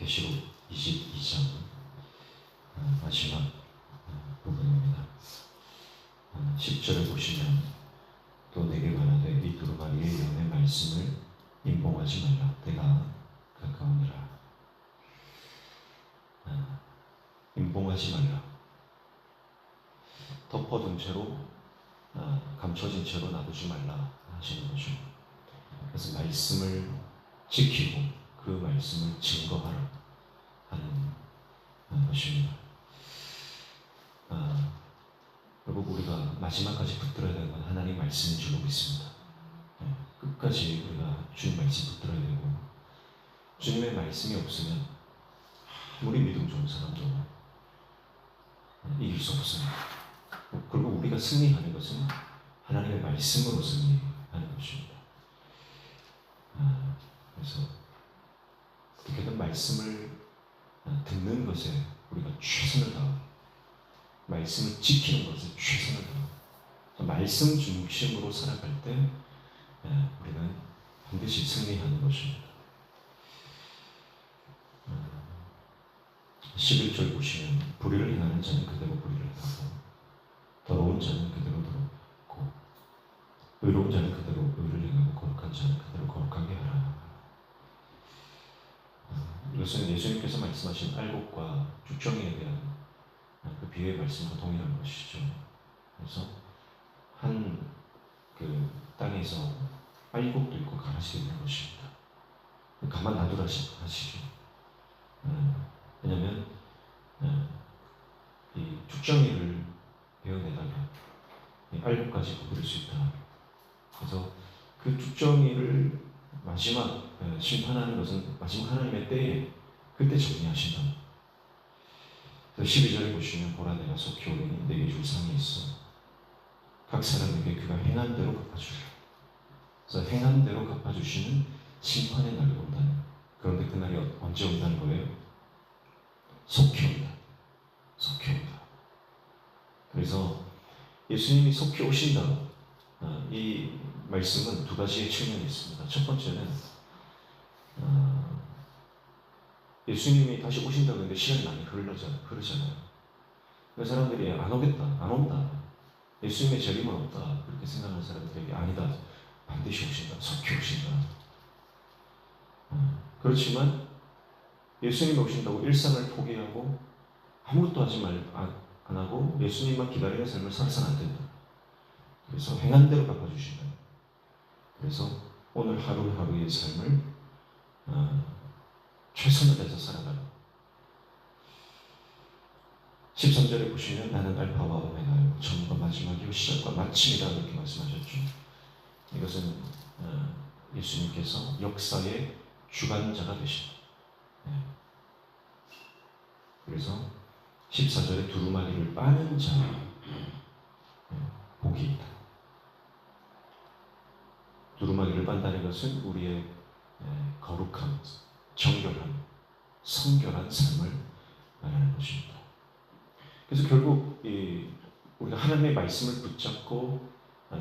계시록 22장 마지막 부분입니다. 10절을 보시면 또 내게 말하되 이 두루마리의 예언의 말씀을 임봉하지 말라. 때가 가까우니라. 임봉하지 말라. 덮어둔 채로 감춰진 채로 놔두지 말라 하시는 거죠. 그래서 말씀을 지키고 그 말씀을 증거하라 하는 것입니다. 결국 우리가 마지막까지 붙들어야 되는 건 하나님 말씀인 줄로 믿습니다. 끝까지 우리가 주님 말씀 붙들어야 되고, 주님의 말씀이 없으면 아무리 믿음 좋은 사람도 이길 수 없습니다. 그리고 우리가 승리하는 것은 하나님의 말씀으로 승리하는 것입니다. 그래서 어떻게든 말씀을 듣는 것에 우리가 최선을 다하고 말씀을 지키는 것에 최선을 다하고 말씀 중심으로 살아갈 때 우리는 반드시 승리하는 것입니다. 11절 보시면 불의를 행하는 자는 그대로 불의를 행하고 더러운 자는 그대로 더럽고 의로운 자는 그대로 의를 행하고 거룩한 자는 그대로 거룩하게 하라. 이것은 예수님께서 말씀하신 알곡과 죽정이에 대한 그 비유의 말씀과 동일한 것이죠. 그래서 한 그 땅에서 알곡도 있고 가라지도 있는 것입니다. 가만 놔두라 하시죠. 왜냐하면 이 죽정이를 베어내다가 알곡까지 거두를 수 있다. 그래서 그 죽정이를 마지막 심판하는 것은 마지막 하나님의 때에 그때 정리하신다. 그래서 12절에 보시면 보라 내가 속히 오리니 내게 줄 상이 있어 각 사람에게 그가 행한 대로 갚아주리라. 그래서 행한 대로 갚아주시는 심판의 날이 온다는 거예요. 그런데 그 날이 언제 온다는 거예요? 속히 온다. 속히 온다. 그래서 예수님이 속히 오신다. 이 말씀은 두 가지의 측면이 있습니다. 첫 번째는 예수님이 다시 오신다고 했는데 시간이 많이 흐르잖아요. 그 사람들이 안 오겠다, 안 온다, 예수님의 재림은 없다 그렇게 생각하는 사람들에게 아니다, 반드시 오신다, 속히 오신다. 그렇지만 예수님이 오신다고 일상을 포기하고 아무것도 안 하고 예수님만 기다리는 삶을 살아서는 안 된다. 그래서 행한 대로 갚아주신다. 그래서 오늘 하루하루의 삶을 최선을 다해서 살아가는. 13절에 보시면 나는 알파와 오메가요 처음과 마지막이요 시작과 마침이다 이렇게 말씀하셨죠. 이것은 예수님께서 역사의 주관자가 되신다. 그래서 14절에 두루마리를 빠는 자는 복이 있다. 두루마리를 빤다는 것은 우리의 거룩함, 정결함, 성결한 삶을 말하는 것입니다. 그래서 결국 우리가 하나님의 말씀을 붙잡고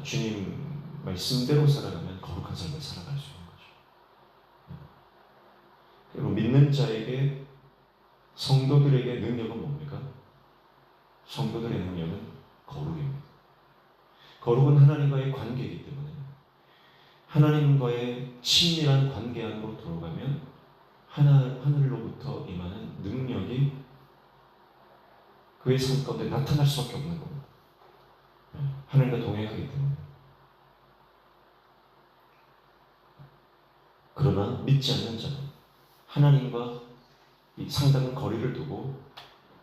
주님 말씀대로 살아가면 거룩한 삶을 살아갈 수 있는 거죠. 그리고 믿는 자에게, 성도들에게 능력은 뭡니까? 성도들의 능력은 거룩입니다. 거룩은 하나님과의 관계이기 때문에 하나님과의 친밀한 관계 안으로 들어가면 하늘로부터 임하는 능력이 그의 삶 가운데 나타날 수밖에 없는 겁니다. 하늘과 동행하기 때문에. 그러나 믿지 않는 자는 하나님과 이 상당한 거리를 두고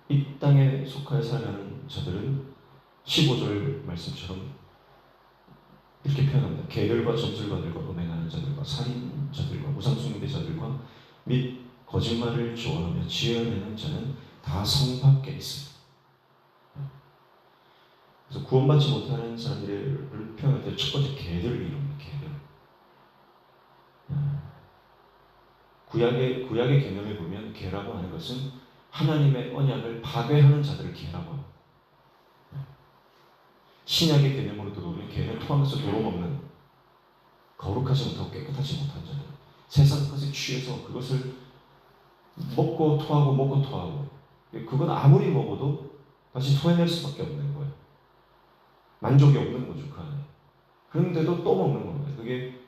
이 땅에 속하여 살아가는 자들은 15절 말씀처럼 이렇게 표현합니다. 계율과 점술가들과 음행하는 자들과 살인자들과 우상숭배자들과 및 거짓말을 좋아하며 지어내는 자는 다 성 밖에 있습니다. 그래서 구원받지 못하는 사람들을 표현할 때 첫 번째 개들을 이룹니다. 개들. 구약의 개념에 보면 개라고 하는 것은 하나님의 언약을 파괴하는 자들을 개라고 합니다. 신약의 개념으로 들어오면 개는 토하면서 도롱없는, 거룩하지 못하고 깨끗하지 못한 자들, 세상 것에 취해서 그것을 먹고 토하고 먹고 토하고, 그건 아무리 먹어도 다시 토해낼 수밖에 없는 거예요. 만족이 없는 거죠, 그 안에. 그런데도 또 먹는 겁니다. 그게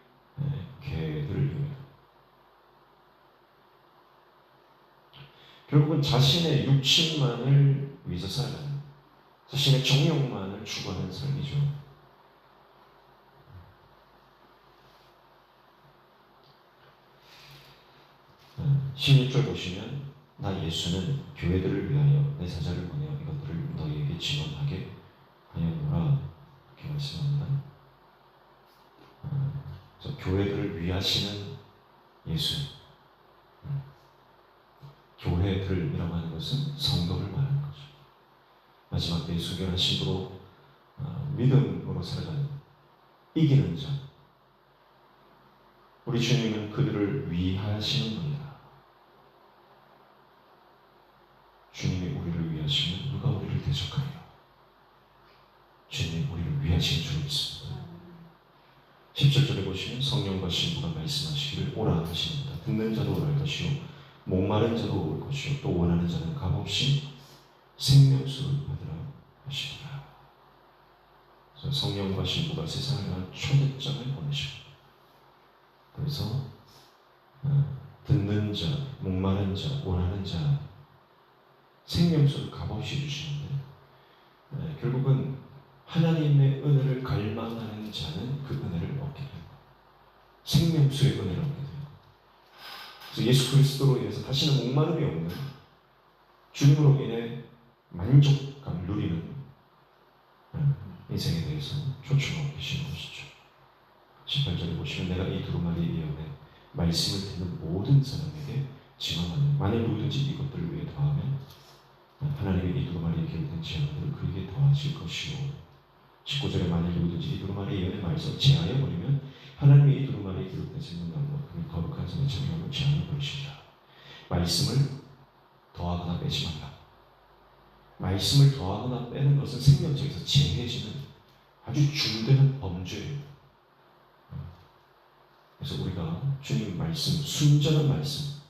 개들입니다. 결국은 자신의 육신만을 위해서 살아가는, 자신의 정욕만을 추구하는 삶이죠. 16절 보시면, 나 예수는 교회들을 위하여 내 사자를 보내어 이것들을 너희에게 증언하게 하였노라, 이렇게 말씀합니다. 그래서 교회들을 위하시는 예수, 교회들이라고 하는 것은 성도를 말하는 거죠. 마지막 때에 순결한 신부로 믿음으로 살아가는 이기는 자, 우리 주님은 그들을 위하시는 분이다. 주님이 우리를 위하시면 누가 우리를 대적하리요? 주님이 우리를 위하시는 줄 믿습니다. 17절에 보시면 성령과 신부가 말씀하시기를 오라 하십니다. 듣는 자도 오라 할 것이요 목마른 자도 올 것이요 또 원하는 자는 값없이 생명수를 받으라 하시더라. 그래서 성령과 신부가 세상을 위한 초대장을 보내십니다. 그래서 듣는 자, 목마른 자, 원하는 자 생명수를 값없이 주시는데, 결국은 하나님의 은혜를 갈망하는 자는 그 은혜를 얻게 됩니다. 생명수의 은혜를 얻게 됩니다. 그래서 예수 그리스도로 인해서 다시는 목마름이 없는, 주님으로 인해 만족감을 누리는 인생에 대해서 초청하고 계시는 것이죠. 18절에 보시면 내가 이 두루마리 예언에 말씀을 듣는 모든 사람에게 증언하는, 만일 누구든지 이것들을 위해 더하면 하나님의 이 두루마리에 기록된 제안들을 그에게 더하실 것이요 19절에 만일 누구든지 이 두루마리 예언의 말씀을 제하여 버리면 하나님의 이 두루마리에 기록된 생명나무와 그 거룩한 성의 참여함을 제하여 버리시리라. 말씀을 더하거나 빼지 말라. 말씀을 더하거나 빼는 것은 생명책에서 제해지는 아주 중대한 범죄예요. 그래서 우리가 주님 말씀, 순전한 말씀,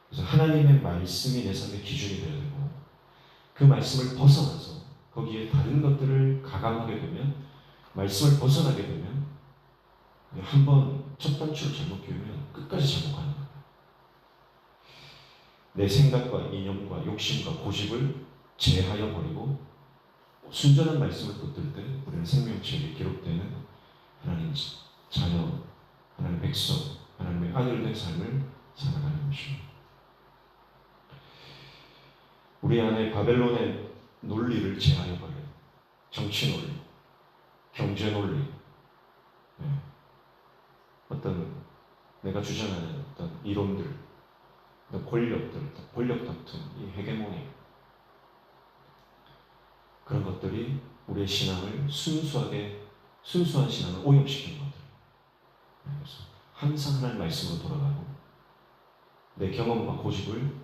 그래서 하나님의 말씀이 내 삶의 기준이 되어야 되고, 그 말씀을 벗어나서 거기에 다른 것들을 가감하게 되면, 말씀을 벗어나게 되면 한번 첫 단추를 잘못 끼우면 끝까지 잘못하는 거예요. 내 생각과 이념과 욕심과 고집을 제하여 버리고 순전한 말씀을 붙들 때 우리는 생명책에 기록되는 하나님 자녀, 하나님 백성, 하나님의 아들된 삶을 살아가는 것입니다. 우리 안에 바벨론의 논리를 제하여 버려요. 정치 논리, 경제 논리, 어떤 내가 주장하는 어떤 이론들, 어떤 권력들, 권력 다툼, 이 헤게모니, 그런 것들이 우리의 신앙을 순수한 신앙을 오염시키는 것들. 그래서 항상 하나님 말씀으로 돌아가고 내 경험과 고집을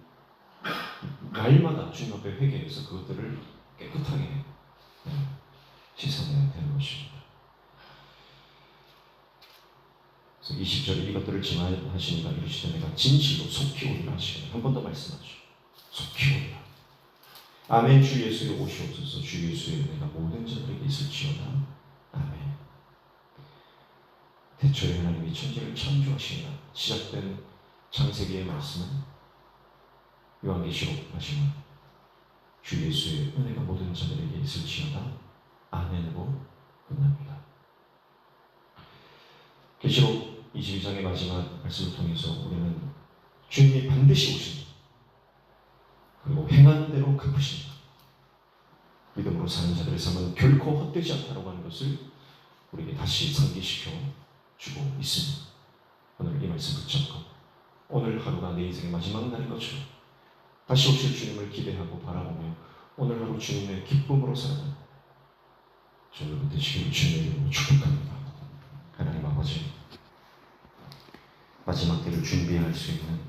날마다 주님 앞에 회개해서 그것들을 깨끗하게 씻어내야 되는 것입니다. 그래서 20절에 이것들을 증언하시니가 이르시되 내가 진실로 속히 오리라 하시니 한 번 더 말씀하죠. 속히 오리라. 아멘. 주 예수의 오시옵소서. 주 예수의 은혜가 모든 자들에게 있을지어다. 아멘. 태초에 하나님이 천지를 창조하시니라. 시작된 창세기의 말씀은 요한계시록 하시면 주 예수의 은혜가 모든 자들에게 있을지어다. 아멘으로 끝납니다. 계시록 22장의 마지막 말씀을 통해서 우리는 주님이 반드시 오십니다. 그리고 행한 대로 갚으십니다. 믿음으로 사는 자들의 삶은 결코 헛되지 않다고 하는 것을 우리에게 다시 상기시켜 주고 있습니다. 오늘 이 말씀 붙잡고 오늘 하루가 내 인생의 마지막 날인 것처럼 다시 오실 주님을 기대하고 바라보며 오늘 하루 주님의 기쁨으로 살아가는 저 여러분 되시기를 주님의 이름으로 축복합니다. 하나님 아버지, 마지막 때를 준비할 수 있는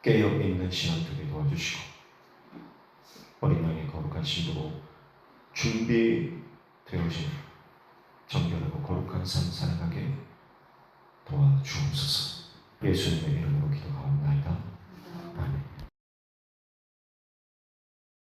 깨어있는 신앙 되게 도와주시고 어린 양의 거룩한 신부로 준비되어진 정결하고 거룩한 삶 살아가게 도와주옵소서. 예수님의 이름으로